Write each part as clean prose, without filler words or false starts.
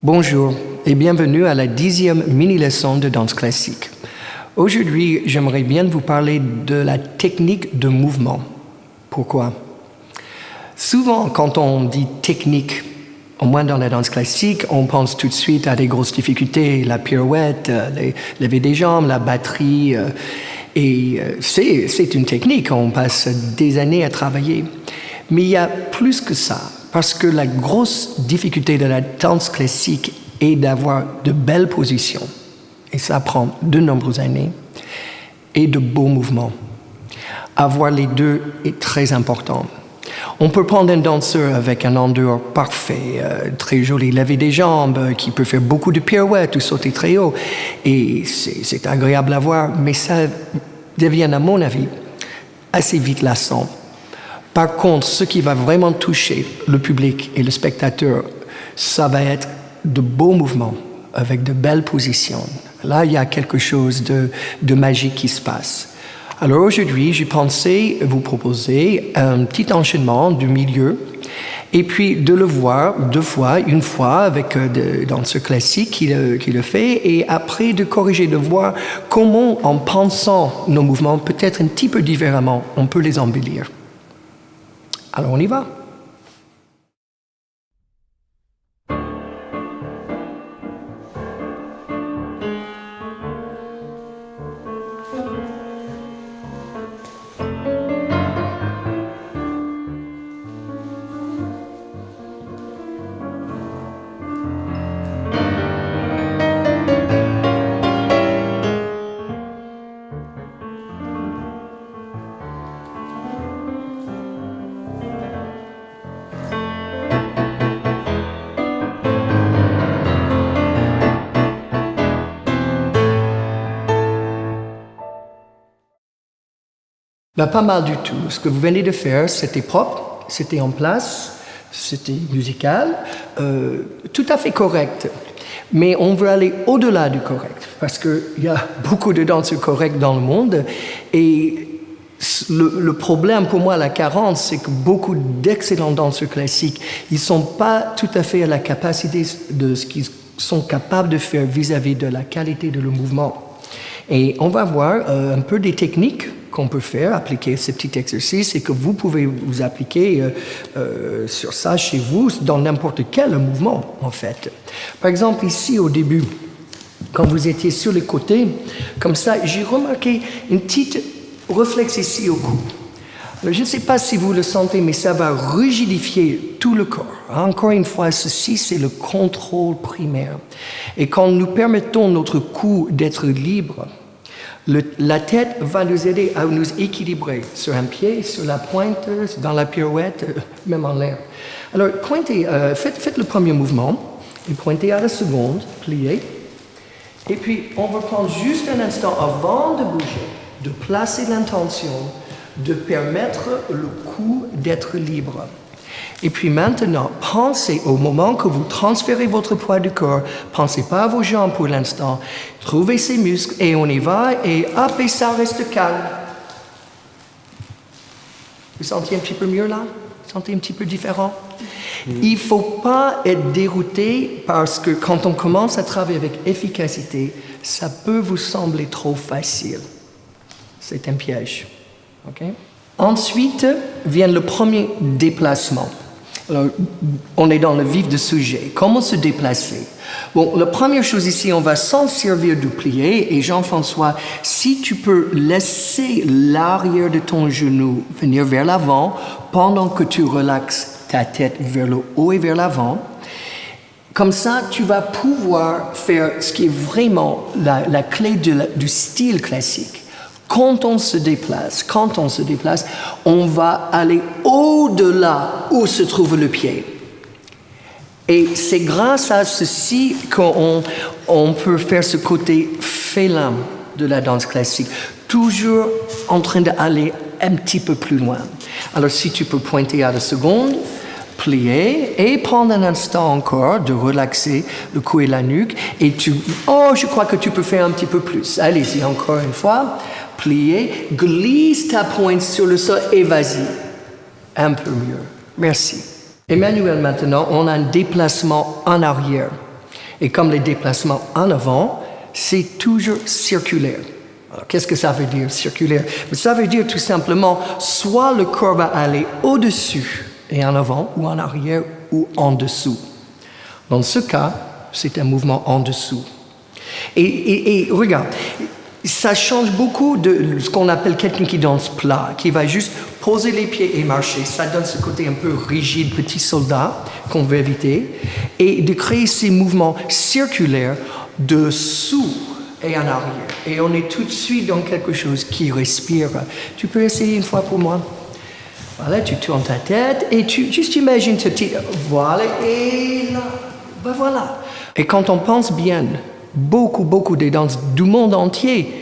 Bonjour et bienvenue à la 10e mini-leçon de danse classique. Aujourd'hui, j'aimerais bien vous parler de la technique de mouvement. Pourquoi? Souvent, quand on dit technique, au moins dans la danse classique, on pense tout de suite à des grosses difficultés, la pirouette, les lever des jambes, la batterie. C'est une technique, on passe des années à travailler. Mais il y a plus que ça. Parce que la grosse difficulté de la danse classique est d'avoir de belles positions, et ça prend de nombreuses années, et de beaux mouvements. Avoir les deux est très important. On peut prendre un danseur avec un endroit parfait, très joli, lever des jambes, qui peut faire beaucoup de pirouettes ou sauter très haut, et c'est agréable à voir, mais ça devient, à mon avis, assez vite lassant. Par contre, ce qui va vraiment toucher le public et le spectateur, ça va être de beaux mouvements avec de belles positions. Là, il y a quelque chose de magique qui se passe. Alors aujourd'hui, j'ai pensé vous proposer un petit enchaînement du milieu et puis de le voir deux fois, une fois avec des danseurs classiques qui le fait et après de corriger, de voir comment, en pensant nos mouvements peut-être un petit peu différemment, on peut les embellir. Alors on y va. Pas mal du tout. Ce que vous venez de faire, c'était propre, c'était en place, c'était musical, tout à fait correct. Mais on veut aller au-delà du correct, parce qu'il y a beaucoup de danseurs corrects dans le monde. Et le problème pour moi, la carence, c'est que beaucoup d'excellents danseurs classiques, ils ne sont pas tout à fait à la capacité de ce qu'ils sont capables de faire vis-à-vis de la qualité de leur mouvement. Et on va voir un peu des techniques qu'on peut faire, appliquer ce petit exercice et que vous pouvez vous appliquer sur ça chez vous, dans n'importe quel mouvement, en fait. Par exemple, ici, au début, quand vous étiez sur les côtés, comme ça, j'ai remarqué une petite réflexe ici au cou. Alors, je ne sais pas si vous le sentez, mais ça va rigidifier tout le corps. Encore une fois, ceci, c'est le contrôle primaire. Et quand nous permettons notre cou d'être libre, la tête va nous aider à nous équilibrer sur un pied, sur la pointe, dans la pirouette, même en l'air. Alors, pointez, faites le premier mouvement, et pointez à la seconde, pliez. Et puis, on va prendre juste un instant avant de bouger, de placer l'intention, de permettre le cou d'être libre. Et puis maintenant, pensez au moment que vous transférez votre poids du corps, pensez pas à vos jambes pour l'instant, trouvez ces muscles et on y va et hop et ça reste calme. Vous sentez un petit peu mieux là? Vous sentez un petit peu différent? Il ne faut pas être dérouté parce que quand on commence à travailler avec efficacité, ça peut vous sembler trop facile. C'est un piège. Okay? Ensuite vient le premier déplacement. Alors, on est dans le vif du sujet. Comment se déplacer? Bon, la première chose ici, on va s'en servir du plié. Et Jean-François, si tu peux laisser l'arrière de ton genou venir vers l'avant pendant que tu relaxes ta tête vers le haut et vers l'avant, comme ça, tu vas pouvoir faire ce qui est vraiment la clé du style classique. Quand on se déplace, on va aller au-delà où se trouve le pied. Et c'est grâce à ceci qu'on peut faire ce côté félin de la danse classique, toujours en train d'aller un petit peu plus loin. Alors si tu peux pointer à la seconde, plier et prendre un instant encore de relaxer le cou et la nuque. Et je crois que tu peux faire un petit peu plus. Allez-y, encore une fois. Plier, glisse ta pointe sur le sol et vas-y. Un peu mieux. Merci. Emmanuel, maintenant, on a un déplacement en arrière. Et comme les déplacements en avant, c'est toujours circulaire. Alors, qu'est-ce que ça veut dire, circulaire? Ça veut dire tout simplement, soit le corps va aller au-dessus et en avant, ou en arrière, ou en dessous. Dans ce cas, c'est un mouvement en dessous. Et regarde, ça change beaucoup de ce qu'on appelle quelqu'un qui danse plat, qui va juste poser les pieds et marcher. Ça donne ce côté un peu rigide, petit soldat, qu'on veut éviter. Et de créer ces mouvements circulaires dessous et en arrière. Et on est tout de suite dans quelque chose qui respire. Tu peux essayer une fois pour moi? Voilà, tu tournes ta tête et tu juste imagines ce petit... Voilà, et là, ben voilà. Et quand on pense bien, beaucoup des danses du monde entier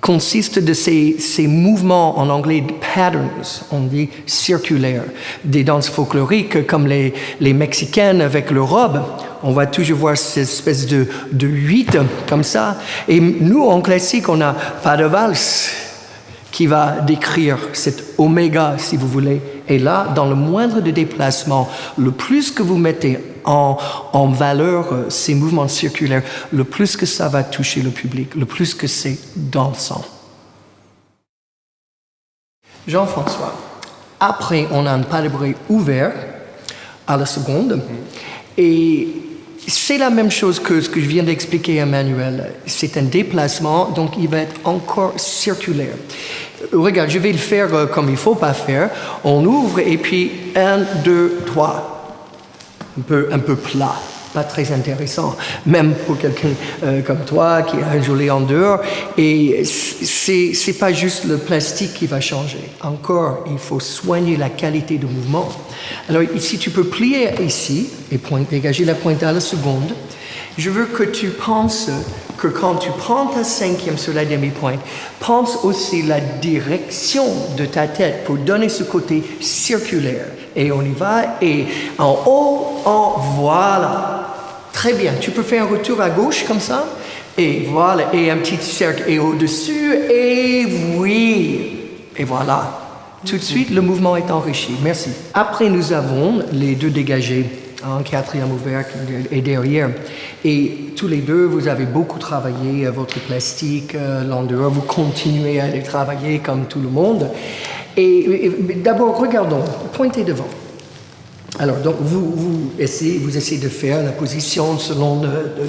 consistent de ces mouvements, en anglais patterns, on dit circulaires, des danses folkloriques comme les Mexicaines avec leur robe. On va toujours voir cette espèce de 8 comme ça. Et nous, en classique, on n'a pas de valse qui va décrire cet oméga, si vous voulez. Et là, dans le moindre de déplacement, le plus que vous mettez en valeur ces mouvements circulaires, le plus que ça va toucher le public, le plus que c'est dansant. Jean-François, après, on a un pas de bruit ouvert à la seconde, et c'est la même chose que ce que je viens d'expliquer à Emmanuel. C'est un déplacement, donc il va être encore circulaire. Regarde, je vais le faire comme il ne faut pas faire. On ouvre et puis 1, 2, 3. Un peu plat, pas très intéressant, même pour quelqu'un comme toi qui a un joli en dehors. Et c'est pas juste le plastique qui va changer. Encore, il faut soigner la qualité du mouvement. Alors ici, tu peux plier ici et dégager la pointe à la seconde. Je veux que tu penses que quand tu prends ta 5e sur la demi-pointe, pense aussi la direction de ta tête pour donner ce côté circulaire. Et on y va, et en haut, voilà. Très bien, tu peux faire un retour à gauche comme ça, et voilà, et un petit cercle, et au-dessus, et oui, et voilà. Tout de suite, le mouvement est enrichi. Merci. Après, nous avons les deux dégagés, un 4e ouvert et derrière. Et tous les deux, vous avez beaucoup travaillé votre plastique, l'endroit, vous continuez à les travailler comme tout le monde. Et d'abord, regardons, pointez devant. Alors, donc, vous essayez de faire la position selon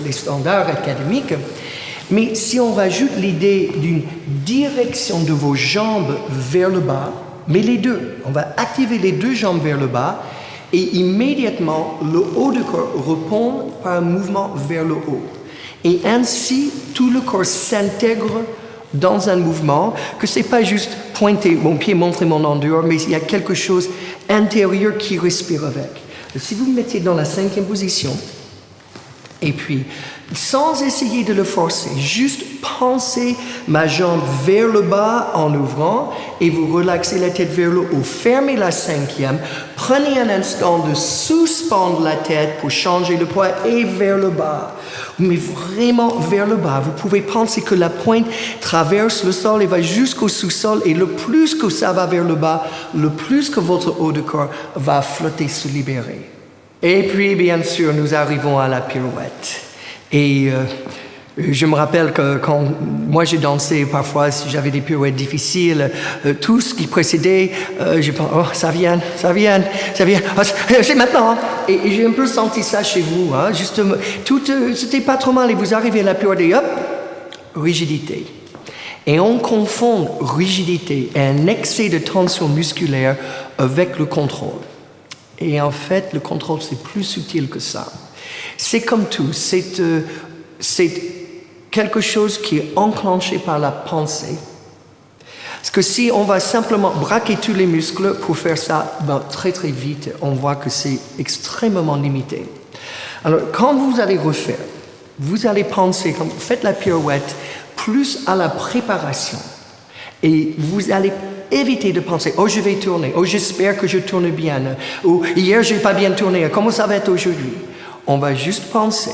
les standards académiques, mais si on rajoute l'idée d'une direction de vos jambes vers le bas, mais les deux, on va activer les deux jambes vers le bas, et immédiatement, le haut du corps répond par un mouvement vers le haut. Et ainsi, tout le corps s'intègre dans un mouvement, que ce n'est pas juste pointer mon pied, montrer mon endroit, mais il y a quelque chose intérieur qui respire avec. Si vous me mettez dans la 5e position, et puis, sans essayer de le forcer, juste pensez ma jambe vers le bas en ouvrant et vous relaxez la tête vers le haut. Fermez la 5e, prenez un instant de suspendre la tête pour changer le poids et vers le bas. Mais vraiment vers le bas. Vous pouvez penser que la pointe traverse le sol et va jusqu'au sous-sol, et le plus que ça va vers le bas, le plus que votre haut de corps va flotter, se libérer. Et puis, bien sûr, nous arrivons à la pirouette. Et je me rappelle que quand moi j'ai dansé, parfois, si j'avais des pirouettes difficiles, tout ce qui précédait, je pense, oh, ça vient, oh, c'est maintenant. Hein. Et j'ai un peu senti ça chez vous, hein, justement. C'était pas trop mal, et vous arrivez à la pirouette et hop, rigidité. Et on confond rigidité et un excès de tension musculaire avec le contrôle. Et en fait, le contrôle, c'est plus subtil que ça. C'est comme tout, c'est quelque chose qui est enclenché par la pensée. Parce que si on va simplement braquer tous les muscles pour faire ça, très très vite, on voit que c'est extrêmement limité. Alors, quand vous allez refaire, vous allez penser, quand vous faites la pirouette, plus à la préparation. Et vous allez éviter de penser, oh je vais tourner, oh j'espère que je tourne bien, ou hier je n'ai pas bien tourné, comment ça va être aujourd'hui? On va juste penser,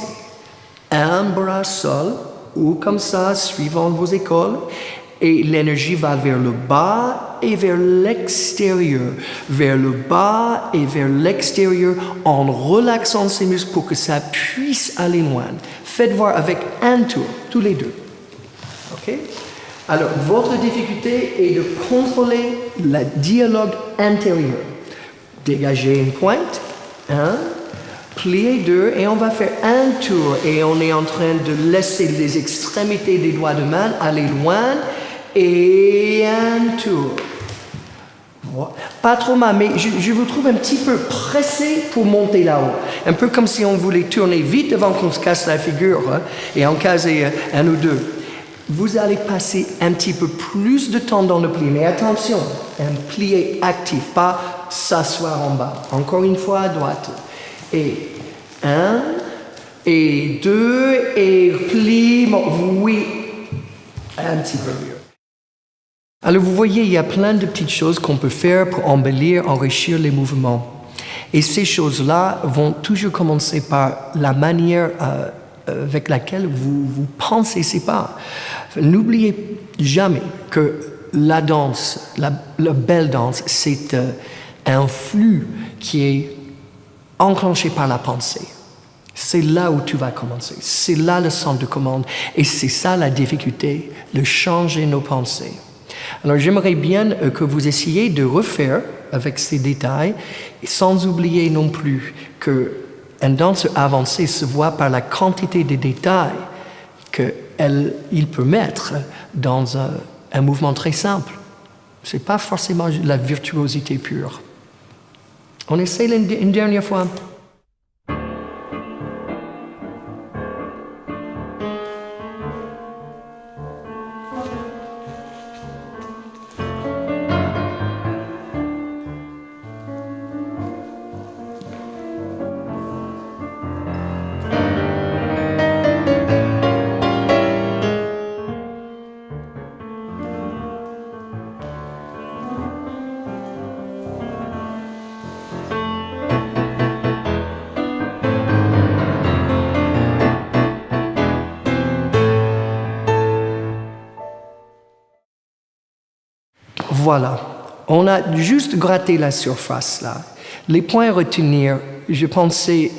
un bras sol, ou comme ça, suivant vos écoles, Et l'énergie va vers le bas et vers l'extérieur. Vers le bas et vers l'extérieur en relaxant ces muscles pour que ça puisse aller loin. Faites voir avec un tour, tous les deux. OK? Alors, votre difficulté est de contrôler le dialogue intérieur. Dégagez une pointe, 1, pliez 2, et on va faire un tour. Et on est en train de laisser les extrémités des doigts de main aller loin, et un tour. Pas trop mal, mais je vous trouve un petit peu pressé pour monter là-haut. Un peu comme si on voulait tourner vite avant qu'on se casse la figure, hein, et en caser un ou deux. Vous allez passer un petit peu plus de temps dans le pli, mais attention, un plié actif, pas s'asseoir en bas. Encore une fois à droite. Et 1, et 2, et pli, oui, un petit peu mieux. Alors vous voyez, il y a plein de petites choses qu'on peut faire pour embellir, enrichir les mouvements. Et ces choses-là vont toujours commencer par la manière avec laquelle vous pensez ces pas. N'oubliez jamais que la danse, la belle danse, c'est un flux qui est enclenché par la pensée. C'est là où tu vas commencer. C'est là le centre de commande. Et c'est ça la difficulté, de changer nos pensées. Alors j'aimerais bien que vous essayiez de refaire avec ces détails, sans oublier non plus qu'un danseur avancé se voit par la quantité de détails qu'il peut mettre dans un mouvement très simple. Ce n'est pas forcément la virtuosité pure. On essaie une dernière fois. Voilà, on a juste gratté la surface là. Les points à retenir, je pensais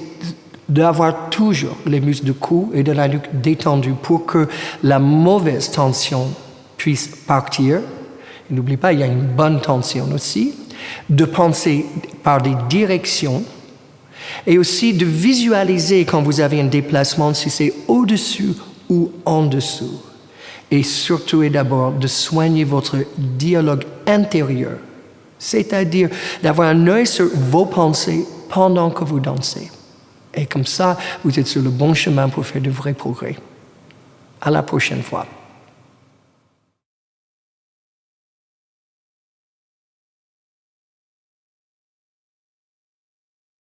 d'avoir toujours les muscles du cou et de la nuque détendus pour que la mauvaise tension puisse partir. N'oublie pas, il y a une bonne tension aussi. De penser par des directions et aussi de visualiser quand vous avez un déplacement si c'est au-dessus ou en dessous. Et surtout et d'abord de soigner votre dialogue intérieur, c'est-à-dire d'avoir un œil sur vos pensées pendant que vous dansez. Et comme ça, vous êtes sur le bon chemin pour faire de vrais progrès. À la prochaine fois.